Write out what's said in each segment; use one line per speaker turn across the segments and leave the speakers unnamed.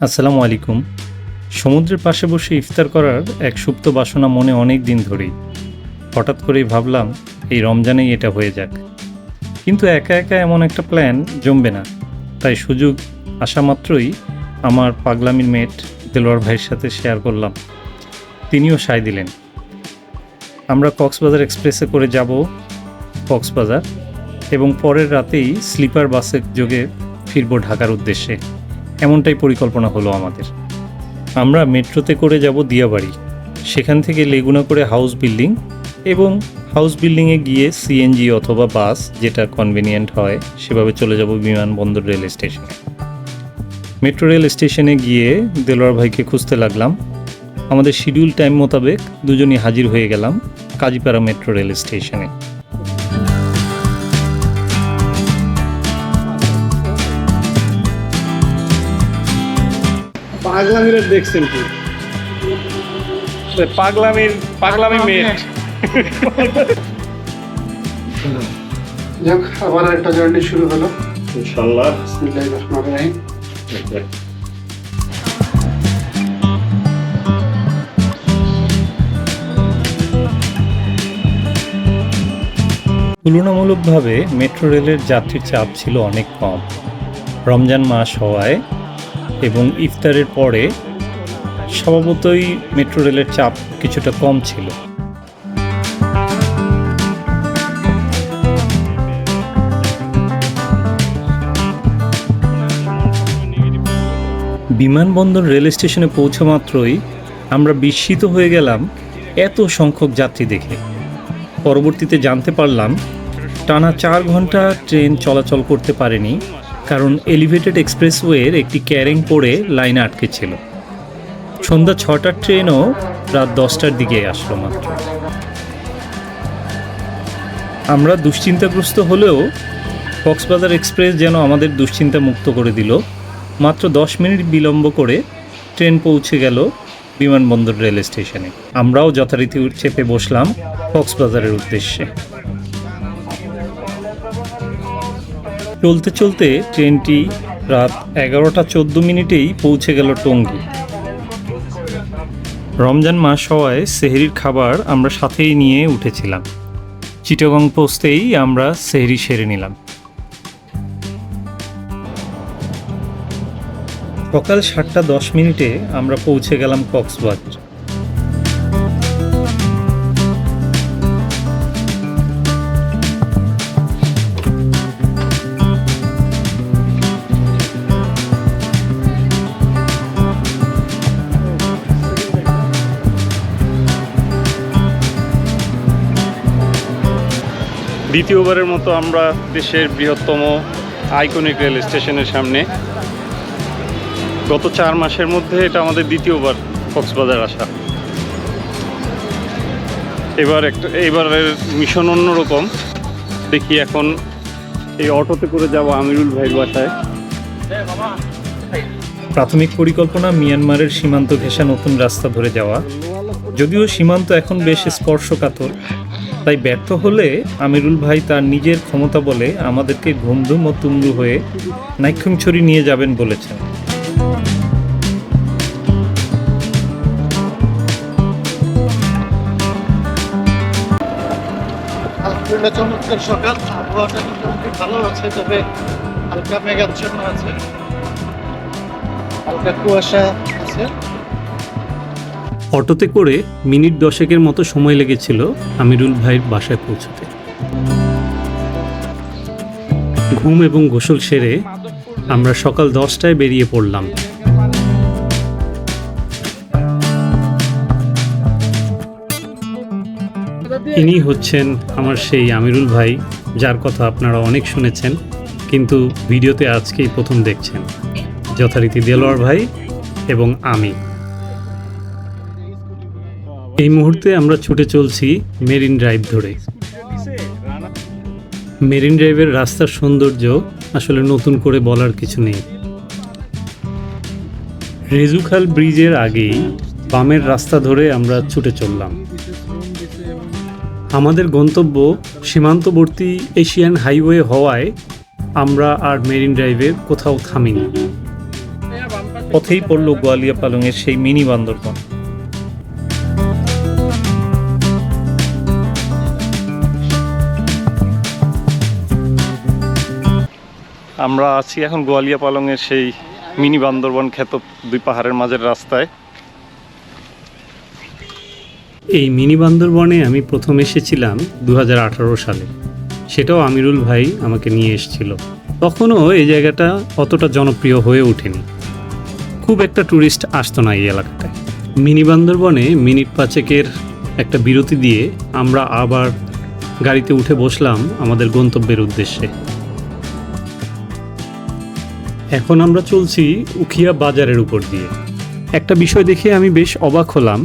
আসসালামু আলাইকুম। সমুদ্রের পাশে বসে ইফতার করার এক সুপ্ত বাসনা মনে অনেক দিন ধরেই। হঠাৎ করেই ভাবলাম এই রমজানেই এটা হয়ে যাক। কিন্তু একা একা এমন একটা প্ল্যান জমবে না। তাই সুযোগ আসা মাত্রই আমার পাগলামির মেট দেলোয়ার ভাইয়ের সাথে শেয়ার করলাম। তিনিও সায় দিলেন। আমরা কক্সবাজার এক্সপ্রেসে করে যাব কক্সবাজার এবং পরের রাতেই স্লিপার বাসে যোগে ফিরব ঢাকার উদ্দেশ্যে। এমনটাই পরিকল্পনা হলো আমাদের। আমরা মেট্রোতে করে যাব দিয়াবাড়ি, সেখান থেকে লেগুনা করে হাউস বিল্ডিং এবং হাউস বিল্ডিংয়ে গিয়ে সিএনজি অথবা বাস যেটা কনভিনিয়েন্ট হয় সেভাবে চলে যাব বিমানবন্দর রেল স্টেশনে। মেট্রো রেল স্টেশনে গিয়ে দেলোয়ার ভাইকে খুঁজতে লাগলাম। আমাদের শিডিউল টাইম মোতাবেক দুজনই হাজির হয়ে গেলাম কাজীপাড়া মেট্রো রেল স্টেশনে।
পাগলামির দেখছেন কি? পাগলামি মেট।
যাক, আবার একটা জার্নি শুরু হলো।
ইনশাআল্লাহ।
বিসমিল্লাহির রহমানির রহিম।
তুলনামূলকভাবে মেট্রো রেলের যাত্রীর চাপ ছিল অনেক কম। রমজান মাস হওয়ায় এবং ইফতারের পরে স্বভাবতই মেট্রো রেলের চাপ কিছুটা কম ছিল। বিমানবন্দর রেল স্টেশনে পৌঁছা মাত্রই আমরা বিস্মিত হয়ে গেলাম এত সংখ্যক যাত্রী দেখে। পরবর্তীতে জানতে পারলাম টানা 4 ঘন্টা ট্রেন চলাচল করতে পারেনি, কারণ এলিভেটেড এক্সপ্রেসওয়ের একটি ক্যারেং পড়ে লাইনে আটকে ছিল। সন্ধ্যা 6টার ট্রেনও রাত 10টার দিকে আসলো মাত্র। আমরা দুশ্চিন্তাগ্রস্ত হলেও কক্সবাজার এক্সপ্রেস যেন আমাদের দুশ্চিন্তা মুক্ত করে দিল। মাত্র 10 মিনিট বিলম্ব করে ট্রেন পৌঁছে গেল বিমানবন্দর রেল স্টেশনে। আমরাও যথারীতি চেপে বসলাম কক্সবাজারের উদ্দেশ্যে। চলতে চলতে ট্রেনটি রাত 11টা 14 মিনিটেই পৌঁছে গেল টঙ্গী। রমজান মাস হওয়ায় সেহরির খাবার আমরা সাথেই নিয়ে উঠেছিলাম। চিটাগং পৌঁছতেই আমরা সেহরি সেরে নিলাম। সকাল 7টা 10 মিনিটে আমরা পৌঁছে গেলাম কক্সবাজার।
দ্বিতীয়বারের মতো আমরা দেশের বৃহত্তম আইকনিক রেল স্টেশনের সামনে। গত 4 মাসের মধ্যে এটা আমাদের দ্বিতীয়বার কক্সবাজার আসা। এবারের মিশন অন্যরকম। দেখি এখন এই অটোতে করে যাব আমিরুল ভাইয়ের বাসায়।
প্রাথমিক পরিকল্পনা মিয়ানমারের সীমান্ত ঘেঁষা নতুন রাস্তা ধরে যাওয়া। যদিও সীমান্ত এখন বেশ স্পর্শকাতর, তাই ব্যর্থ হলে আমিরুল ভাই তার নিজের ক্ষমতা বলে আমাদেরকে ঘুমধুম ও তুমরু হয়ে নাইক্ষুমছড়ি নিয়ে যাবেন বলেছেন।
চমৎকার সকাল, আবহাওয়াটা মোটামুটি ভালো আছে, তবে হালকা মেঘাচ্ছন্ন আছে, হালকা কুয়াশা আছে।
অটোতে করে মিনিট 10 মতো সময় লেগেছিল আমিরুল ভাইয়ের বাসায় পৌঁছতে। ঘুম এবং গোসল সেরে আমরা সকাল 10টায় বেরিয়ে পড়লাম। ইনি হচ্ছেন আমার সেই আমিরুল ভাই, যার কথা আপনারা অনেক শুনেছেন, কিন্তু ভিডিওতে আজকেই প্রথম দেখছেন। যথারীতি দেলোয়ার ভাই এবং আমি। এই মুহূর্তে আমরা ছুটে চলছি মেরিন ড্রাইভ ধরে। মেরিন ড্রাইভের রাস্তার সৌন্দর্য আসলে নতুন করে বলার কিছু নেই। রেজুখাল ব্রিজের আগেই বামের রাস্তা ধরে আমরা ছুটে চললাম। আমাদের গন্তব্য সীমান্তবর্তী এশিয়ান হাইওয়ে হওয়ায় আমরা আর মেরিন ড্রাইভে কোথাও থামিনি। পথেই পড়ল গোয়ালিয়া পালংয়ের সেই মিনি বান্দরবন।
আমরা আছি এখন গোয়ালিয়া পালংয়ের সেই মিনি বান্দরবন খ্যাত দুই পাহাড়ের মাঝের রাস্তায়।
এই মিনি বান্দরবনে আমি প্রথম এসেছিলাম 2018 সালে। সেটাও আমিরুল ভাই আমাকে নিয়ে এসেছিল। তখনও এই জায়গাটা অতটা জনপ্রিয় হয়ে ওঠেনি, খুব একটা ট্যুরিস্ট আসতো না এই এলাকাটায়। মিনি বান্দরবনে মিনিট 5 একটা বিরতি দিয়ে আমরা আবার গাড়িতে উঠে বসলাম আমাদের গন্তব্যের উদ্দেশ্যে। এখন আমরা চলছি উখিয়া বাজারের উপর দিয়ে। একটা বিষয় দেখে আমি বেশ অবাক হলাম,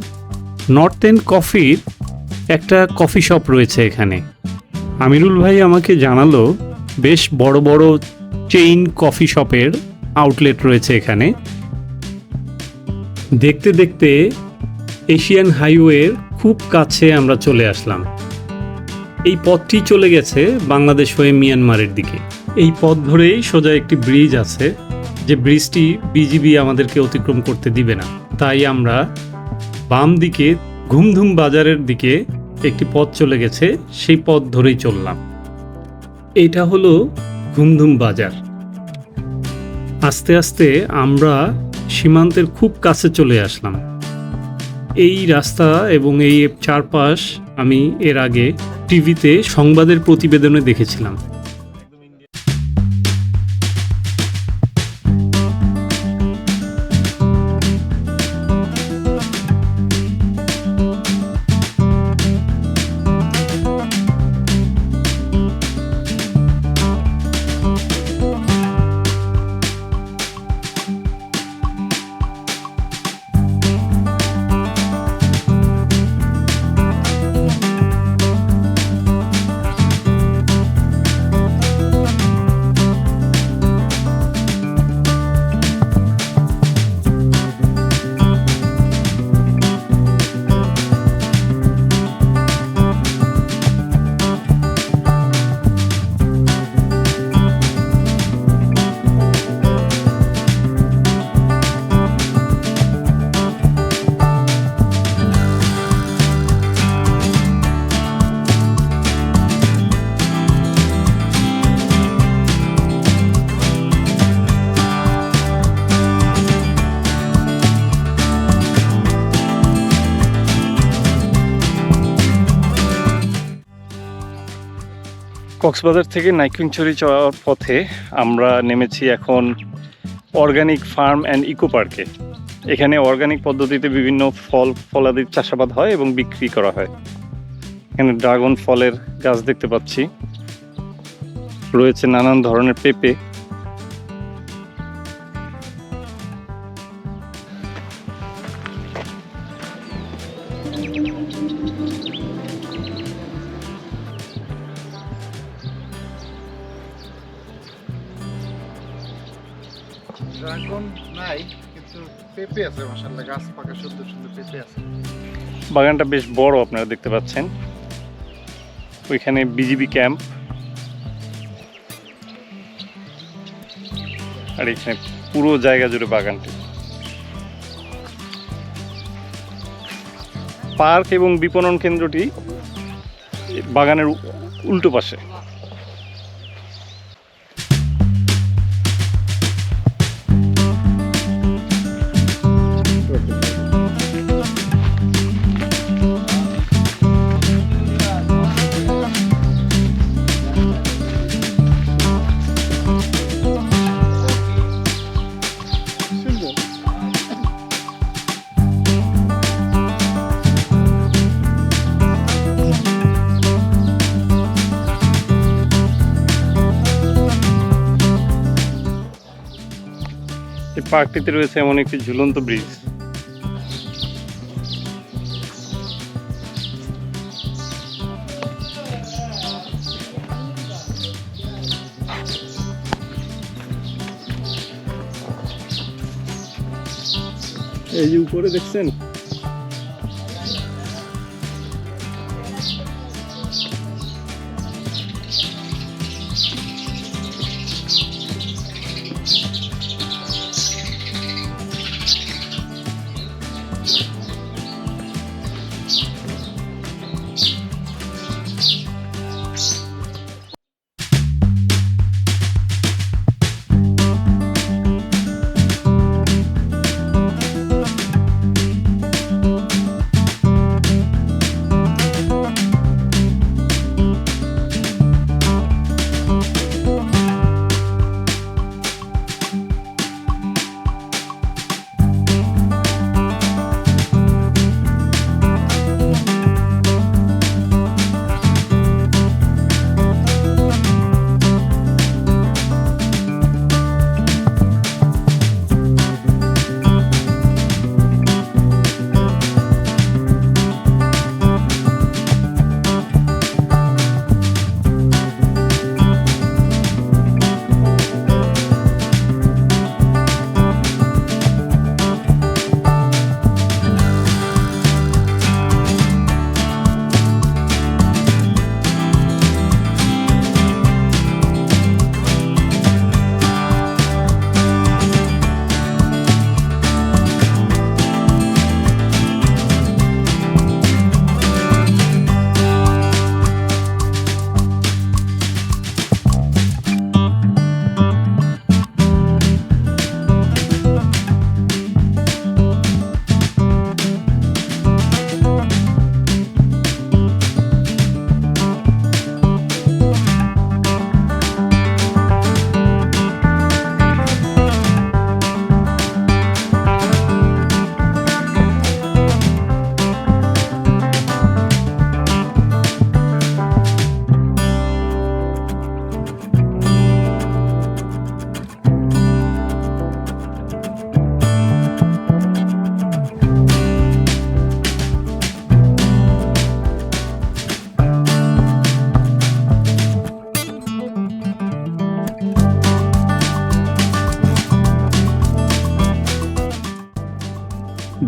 নর্থ এন্ড কফির একটা কফি শপ রয়েছে এখানে। আমিরুল ভাই আমাকে জানালো বেশ বড় বড় চেইন কফি শপের আউটলেট রয়েছে এখানে। দেখতে দেখতে এশিয়ান হাইওয়ের খুব কাছে আমরা চলে আসলাম। এই পথটি চলে গেছে বাংলাদেশ হয়ে মিয়ানমারের দিকে। এই পথ ধরেই সোজা একটি ব্রিজ আছে, যে ব্রিজটি বিজিবি আমাদেরকে অতিক্রম করতে দিবে না। তাই আমরা বাম দিকে ঘুমধুম বাজারের দিকে একটি পথ চলে গেছে, সেই পথ ধরেই চললাম। এটা হলো ঘুমধুম বাজার। আস্তে আস্তে আমরা সীমান্তের খুব কাছে চলে আসলাম। এই রাস্তা এবং এই চারপাশ আমি এর আগে টিভিতে সংবাদের প্রতিবেদনে দেখেছিলাম।
কক্সবাজার থেকে নাইকুঞ্চরি যাওয়ার পথে আমরা নেমেছি এখন অর্গানিক ফার্ম অ্যান্ড ইকো পার্কে। এখানে অর্গানিক পদ্ধতিতে বিভিন্ন ফলাদির চাষাবাদ হয় এবং বিক্রি করা হয়। এখানে ড্রাগন ফলের গাছ দেখতে পাচ্ছি, রয়েছে নানান ধরনের পেঁপে।
ড্রাগন নাই, কিন্তু পেঁপে আছে মাশাআল্লাহ, গাছ পাকা সুন্দর সুন্দর পেঁপে আছে।
বাগানটা বেশ বড়, আপনারা দেখতে পাচ্ছেন। ওইখানে বিজিবি ক্যাম্প, আর এখানে পুরো জায়গা জুড়ে বাগানটি। পার্ক এবং বিপণন কেন্দ্রটি বাগানের উল্টো পাশে। এই পার্কটিতে রয়েছে এমন একটি ঝুলন্ত ব্রিজ। এই যে উপরে দেখছেন,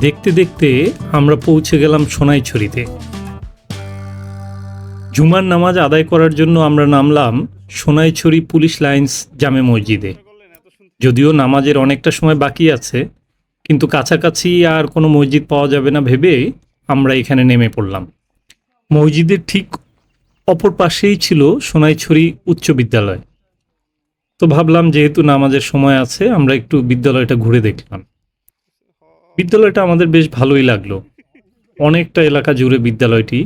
দেখতে দেখতে আমরা পৌঁছে গেলাম সোনাইছড়িতে। জুমার নামাজ আদায় করার জন্য আমরা নামলাম সোনাইছড়ি পুলিশ লাইন্স জামে মসজিদে। যদিও নামাজের অনেকটা সময় বাকি আছে, কিন্তু কাছাকাছি আর কোনো মসজিদ পাওয়া যাবে না ভেবে আমরা এখানে নেমে পড়লাম। মসজিদের ঠিক অপর পাশেই ছিল সোনাইছড়ি উচ্চ বিদ্যালয়। তো ভাবলাম যেহেতু নামাজের সময় আছে আমরা একটু বিদ্যালয়টা ঘুরে দেখলাম। বিদ্যালয়টা আমাদের বেশ ভালোই লাগলো। অনেকটা এলাকা জুড়ে বিদ্যালয়টি।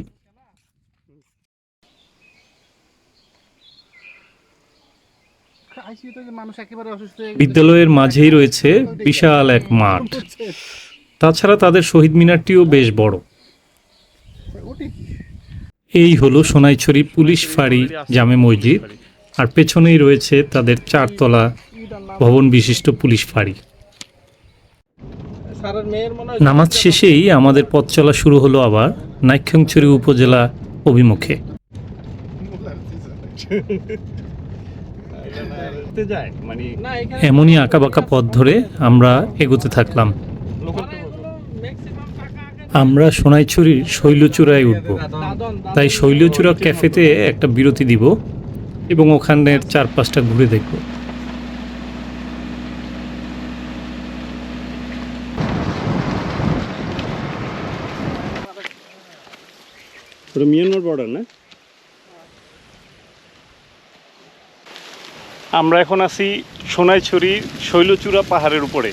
বিদ্যালয়ের মাঝেই রয়েছে বিশাল এক মাঠ। তাছাড়া তাদের শহীদ মিনারটিও বেশ বড়। এই হলো সোনাইছড়ি পুলিশ ফাঁড়ি জামে মসজিদ, আর পেছনেই রয়েছে তাদের 4 তলা ভবন বিশিষ্ট পুলিশ ফাঁড়ি। নামাজ শেষেই আমাদের পথ চলা শুরু হলো আবার নাইক্ষ্যংছড়ি উপজেলা অভিমুখে। এমনই আঁকাবাঁকা পথ ধরে আমরা এগোতে থাকলাম। আমরা সোনাইছড়ির শৈলচূড়ায় উঠব, তাই শৈলচূড়া ক্যাফেতে একটা বিরতি দিব এবং ওখানের 4-5টা ঘুরে দেখব।
মিয়ানমার বর্ডার না? আমরা এখন আছি সোনাইছড়ি শৈলচূড়া পাহাড়ের উপরে।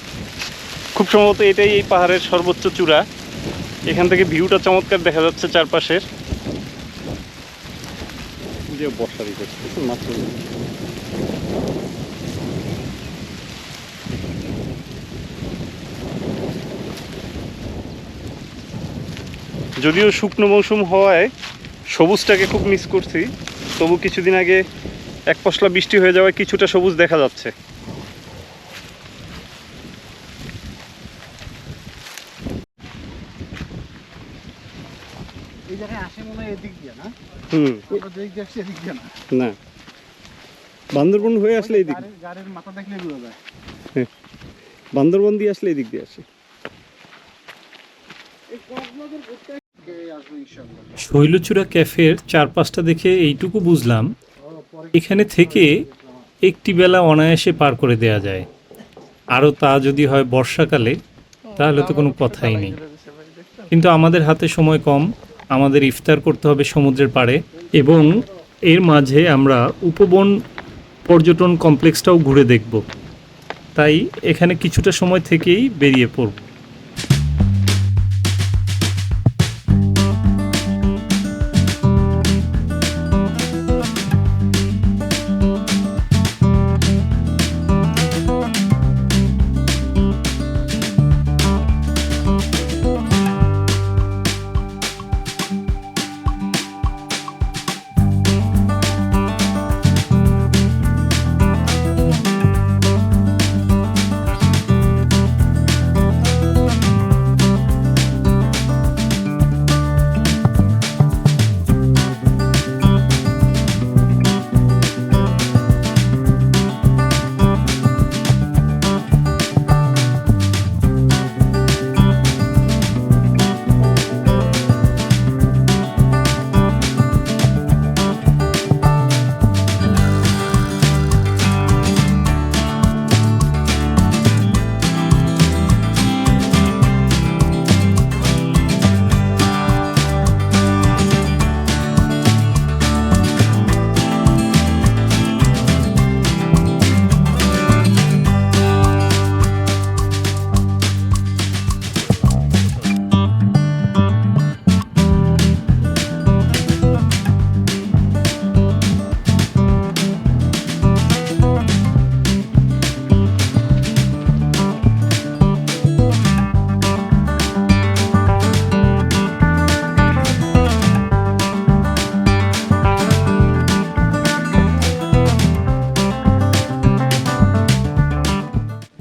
খুব সম্ভবত এটাই এই পাহাড়ের সর্বোচ্চ চূড়া। এখান থেকে ভিউটা চমৎকার দেখা যাচ্ছে চারপাশের। যে বর্ষা মাত্র যদিও শুকনো মৌসুম হওয়ায় সবুজটাকে খুব মিস করছি, তবু কিছুদিন আগে এক পশলা বৃষ্টি হয়ে যাওয়ায় কিছুটা সবুজ দেখা যাচ্ছে। না, বান্দরবন হয়ে আসলে এই দিক, গাড়ির মাথা দেখলে বোঝা যায়। বান্দরবন দিয়ে আসলে এই দিক দিয়ে আসে।
শৈলচূড়া ক্যাফের 4-5টা দেখে এইটুকু বুঝলাম এখানে থেকে একটি বেলা অনায়াসে পার করে দেয়া যায়। আরও তা যদি হয় বর্ষাকালে, তাহলে তো কোনো কথাই নেই। কিন্তু আমাদের হাতে সময় কম, আমাদের ইফতার করতে হবে সমুদ্রের পাড়ে, এবং এর মাঝে আমরা উপবন পর্যটন কমপ্লেক্সটাও ঘুরে দেখব। তাই এখানে কিছুটা সময় থেকেই বেরিয়ে পড়ব।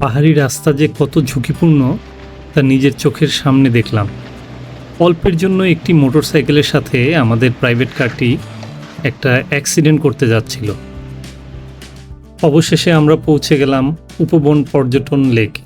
পাহাড়ি রাস্তা যে কত ঝুঁকিপূর্ণ তা নিজের চোখের সামনে দেখলাম। অল্পের জন্য একটি মোটরসাইকেলের সাথে আমাদের প্রাইভেট কারটি একটা অ্যাক্সিডেন্ট করতে যাচ্ছিল। অবশেষে আমরা পৌঁছে গেলাম উপবন পর্যটন লেকে।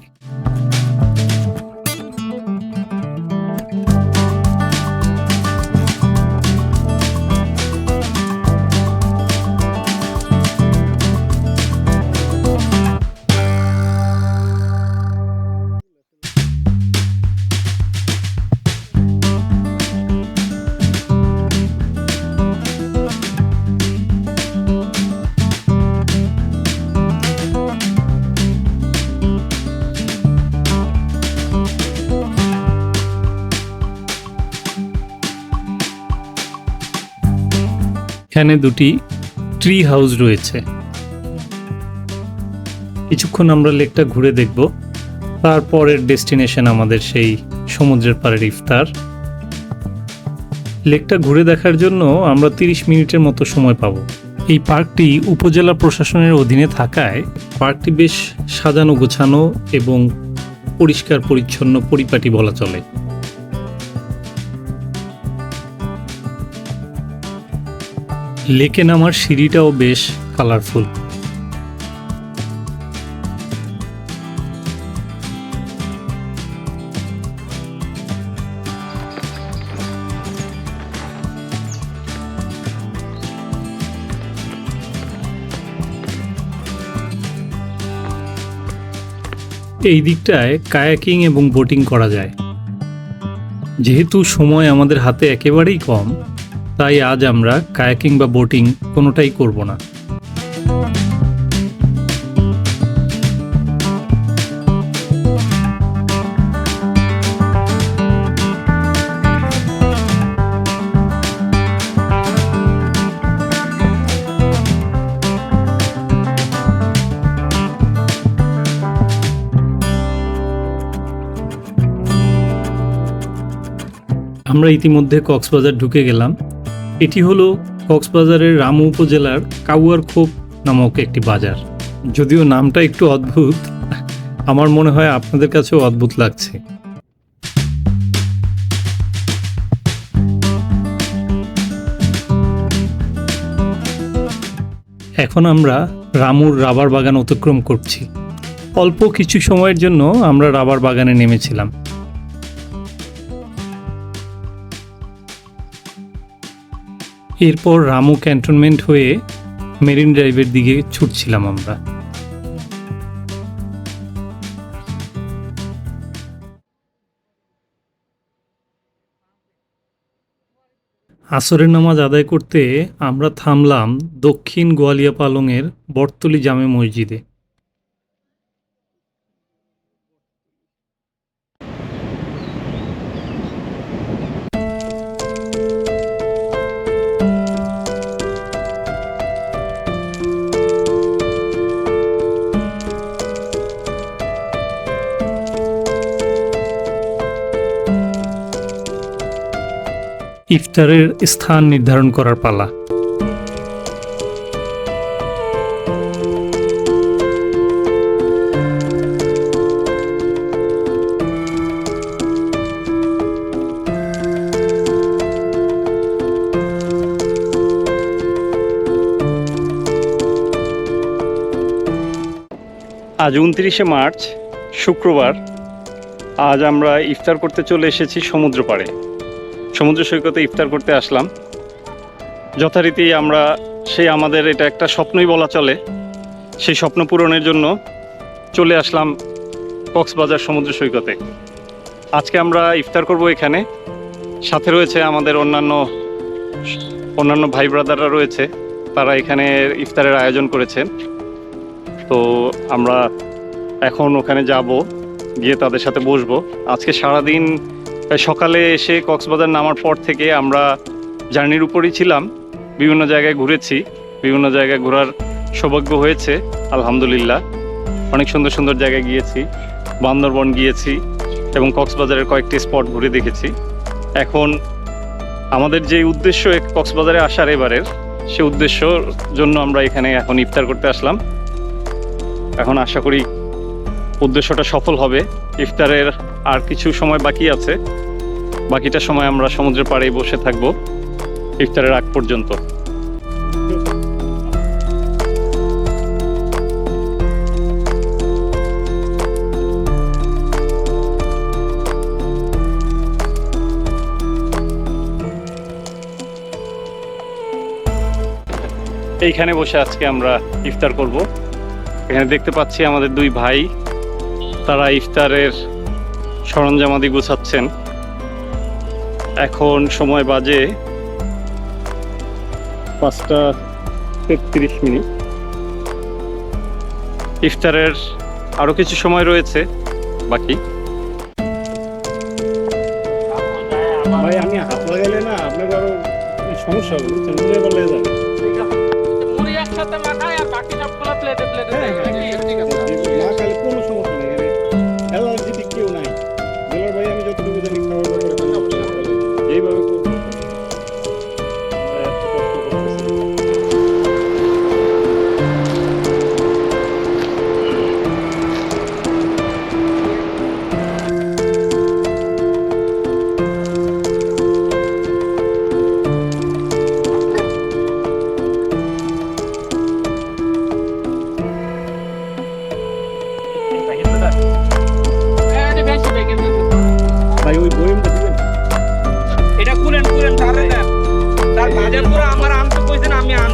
এখানে দুটি ট্রি হাউস রয়েছে। কিছুক্ষণ আমরা লেকটা ঘুরে দেখব, তারপরের ডেস্টিনেশন আমাদের সেই সমুদ্রের পাড়ের ইফতার। লেকটা ঘুরে দেখার জন্য আমরা 30 মিনিটের মতো সময় পাবো। এই পার্কটি উপজেলা প্রশাসনের অধীনে থাকায় পার্কটি বেশ সাজানো গোছানো এবং পরিষ্কার পরিচ্ছন্ন পরিপাটি বলা চলে। লেকে নামার সিঁড়িটাও বেশ কালারফুল। এই দিকটায় কায়াকিং এবং বোটিং করা যায়। যেহেতু সময় আমাদের হাতে একেবারেই কম, তাই আজ আমরা কায়াকিং বা বোটিং কোনোটাই করব না। আমরা ইতিমধ্যে কক্সবাজার ঢুকে গেলাম। এটি হলো কক্সবাজারের রামু উপজেলার কাউয়ারখোপ নামক একটি বাজার। যদিও নামটা একটু অদ্ভুত, আমার মনে হয় আপনাদের কাছেও অদ্ভুত লাগছে। এখন আমরা রামুর রাবার বাগান অতিক্রম করছি। অল্প কিছু সময়ের জন্য আমরা রাবার বাগানে নেমেছিলাম। এরপর রামু ক্যান্টনমেন্ট হয়ে মেরিন ড্রাইভের দিকে ছুটছিলাম আমরা। আসরের নামাজ আদায় করতে আমরা থামলাম দক্ষিণ গোয়ালিয়া পালংয়ের বটতলী জামে মসজিদে। ইফতারের স্থান নির্ধারণ করার পালা।
আজ 29শে মার্চ শুক্রবার। আজ আমরা ইফতার করতে চলে এসেছি সমুদ্র পাড়ে। সমুদ্র সৈকতে ইফতার করতে আসলাম। যথারীতি আমরা আমাদের এটা একটা স্বপ্নই বলা চলে, সেই স্বপ্ন পূরণের জন্য চলে আসলাম কক্সবাজার সমুদ্র সৈকতে। আজকে আমরা ইফতার করব এখানে। সাথে রয়েছে আমাদের অন্যান্য ভাই ব্রাদাররা রয়েছে, তারা এখানে ইফতারের আয়োজন করেছেন। তো আমরা এখন ওখানে যাব, গিয়ে তাদের সাথে বসবো। আজকে সারাদিন সকালে এসে কক্সবাজার নামার পর থেকে আমরা জার্নির উপরই ছিলাম। বিভিন্ন জায়গায় ঘুরেছি, বিভিন্ন জায়গায় ঘোরার সৌভাগ্য হয়েছে আলহামদুলিল্লাহ। অনেক সুন্দর সুন্দর জায়গায় গিয়েছি, বান্দরবন গিয়েছি এবং কক্সবাজারের কয়েকটি স্পট ঘুরে দেখেছি। এখন আমাদের যে উদ্দেশ্য কক্সবাজারে আসার এবারের, সে উদ্দেশ্যর জন্য আমরা এখানে এখন ইফতার করতে আসলাম। এখন আশা করি উদ্দেশ্যটা সফল হবে। ইফতারের আর কিছু সময় বাকি আছে, বাকিটা সময় আমরা সমুদ্রের পাড়ে বসে থাকবো ইফতারের আগ পর্যন্ত। এইখানে বসে আজকে আমরা ইফতার করব। এখানে দেখতে পাচ্ছি আমাদের দুই ভাই, তারা ইফতারের সরঞ্জামাদি গোছাচ্ছেন। এখন সময় বাজে 5:33। ইফতারের আরো কিছু সময় রয়েছে বাকি।
ভাই আমি হাত লাগাইলে না আপনার আরো সমস্যা হবে, বলে যাবে। সাথে মাখায় আর বাকি সবগুলো প্লেটে প্লেটে
হ্যাঁ, না খাইলে কোনো সমস্যা নেই, এখানে অ্যালার্জিটিক কেউ নাই। দুলার ভাই আমি যতটুকু জানি খাওয়ার ব্যাপারে কোনো সমস্যা নেই। এইভাবে করতে হবে। আমরা এত কষ্ট করতেছি।
বেশি বেগে
ভাই ওই বইমটা দিবেন?
এটা কুলেন কুলেন তারে দেন তার বাজার পুরো আমার আনতে কইছেন আমি আন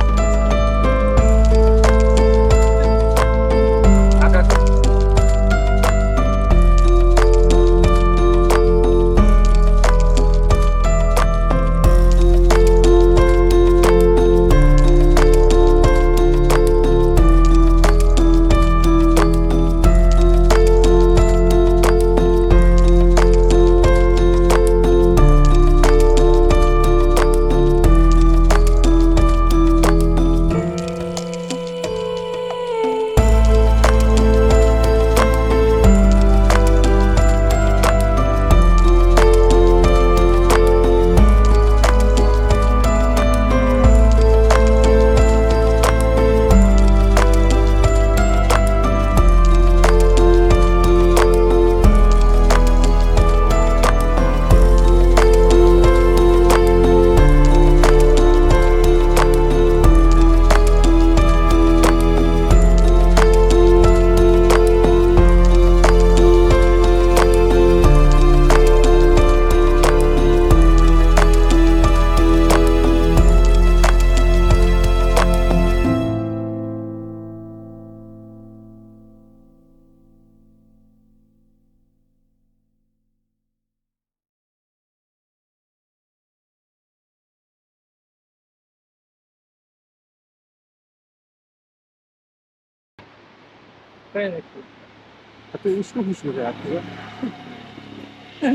এত উষ্ণ ফুষ্ণ করে রাখতে হবে।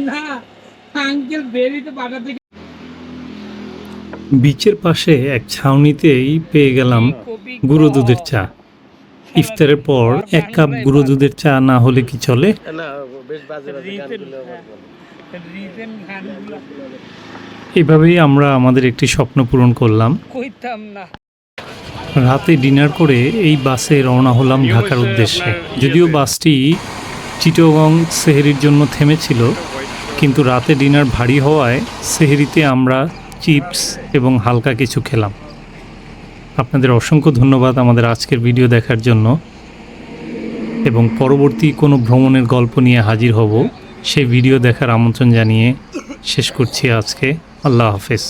না আঙ্কেল বেরিতে বাজার থেকে
বিচের পাশে এক ছাউনিতেই পেয়ে গেলাম গুঁড়ো দুধের চা। ইফতারের পর 1 কাপ গুঁড়ো দুধের চা না হলে কি চলে? এভাবেই আমরা আমাদের একটি স্বপ্ন পূরণ করলাম।
কইতাম না
রাতে ডিনার করে এই বাসে রওনা হলাম ঢাকার উদ্দেশ্যে। যদিও বাসটি চিটাগং সেহেরির জন্য থেমেছিল, কিন্তু রাতে ডিনার ভারী হওয়ায় সেহেরিতে আমরা চিপস এবং হালকা কিছু খেলাম। আপনাদের অসংখ্য ধন্যবাদ আমাদের আজকের ভিডিও দেখার জন্য, এবং পরবর্তী কোনো ভ্রমণের গল্প নিয়ে হাজির হব। সেই ভিডিও দেখার আমন্ত্রণ জানিয়ে শেষ করছি আজকে। আল্লাহ হাফেজ।